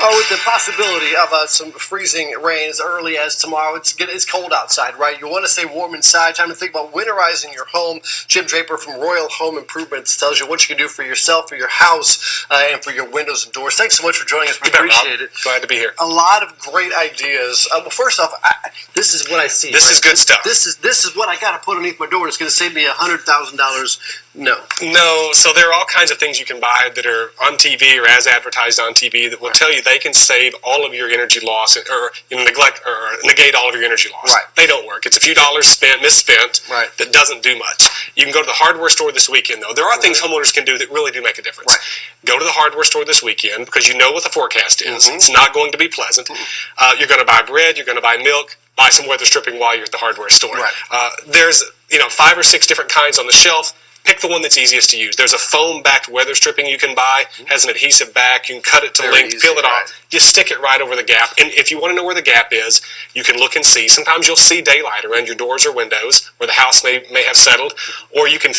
With the possibility of some freezing rain as early as tomorrow, it's cold outside, right? You want to stay warm inside. Time to think about winterizing your home. Jim Draper from Royal Home Improvements tells you what you can do for yourself, for your house, and for your windows and doors. Thanks so much for joining us. We appreciate it. Glad to be here. A lot of great ideas. Well, first off, this is what I see. This is good stuff. This is what I got to put underneath my door. It's going to save me $100,000. No. So there are all kinds of things you can buy that are on TV or as advertised on TV that will tell you they can save all of your energy loss or negate all of your energy loss. Right. They don't work. It's a few dollars misspent that doesn't do much. You can go to the hardware store this weekend, though. There are things homeowners can do that really do make a difference. Right. Go to the hardware store this weekend because you know what the forecast is. It's not going to be pleasant. You're going to buy bread. You're going to buy milk. Buy some weather stripping while you're at the hardware store. Right. There's 5 or 6 different kinds on the shelf. Pick the one that's easiest to use. There's a foam-backed weather stripping you can buy. Has an adhesive back. You can cut it to length, peel it off. Just stick it right over the gap. And if you want to know where the gap is, you can look and see. Sometimes you'll see daylight around your doors or windows where the house may have settled, or you can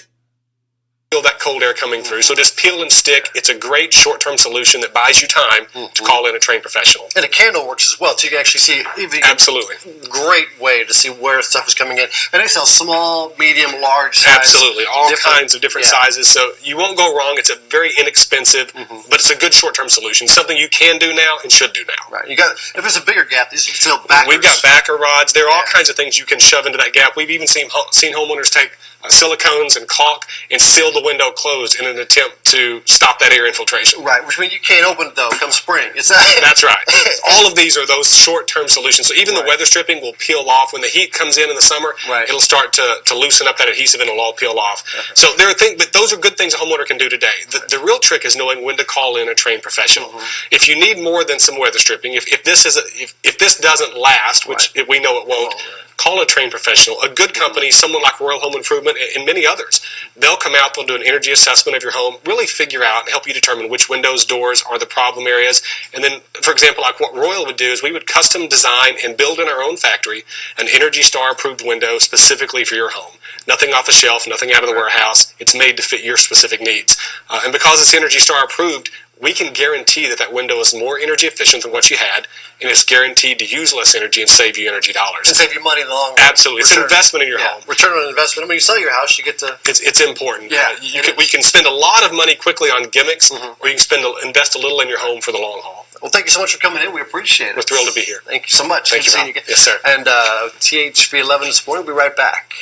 feel that cold air coming through. So just peel and stick. It's a great short-term solution that buys you time to call in a trained professional. And a candle works as well, so you can actually see. Absolutely. Great way to see where stuff is coming in. And they sell small, medium, large size. Absolutely. All kinds of different sizes. So you won't go wrong. It's a very inexpensive, but it's a good short-term solution. Something you can do now and should do now. Right. If there's a bigger gap, these are still backers. We've got backer rods. There are all kinds of things you can shove into that gap. We've even seen homeowners take silicones and caulk and seal the window closed in an attempt to stop that air infiltration. Right, which means you can't open it, though, come spring. That's right. All of these are those short-term solutions. So even the weather stripping will peel off. When the heat comes in the summer, it'll start to loosen up that adhesive and it'll all peel off. So there are things, but those are good things a homeowner can do today. The real trick is knowing when to call in a trained professional. If you need more than some weather stripping, if this doesn't last, which we know it won't, call a trained professional, a good company, someone like Royal Home Improvement and many others. They'll come out, they'll do an energy assessment of your home, really figure out and help you determine which windows, doors are the problem areas. And then, for example, like what Royal would do is we would custom design and build in our own factory an Energy Star approved window specifically for your home. Nothing off the shelf, nothing out of the warehouse. It's made to fit your specific needs. And because it's Energy Star approved, we can guarantee that window is more energy efficient than what you had, and it's guaranteed to use less energy and save you energy dollars. And save you money in the long run. Absolutely. It's an investment in your home. Return on investment. When you sell your house, you get to... It's important. We can spend a lot of money quickly on gimmicks, or you can invest a little in your home for the long haul. Well, thank you so much for coming in. We appreciate it. We're thrilled to be here. Thank you so much. Thank you, Good seeing you again. Yes, sir. And THV 11 this morning. We'll be right back.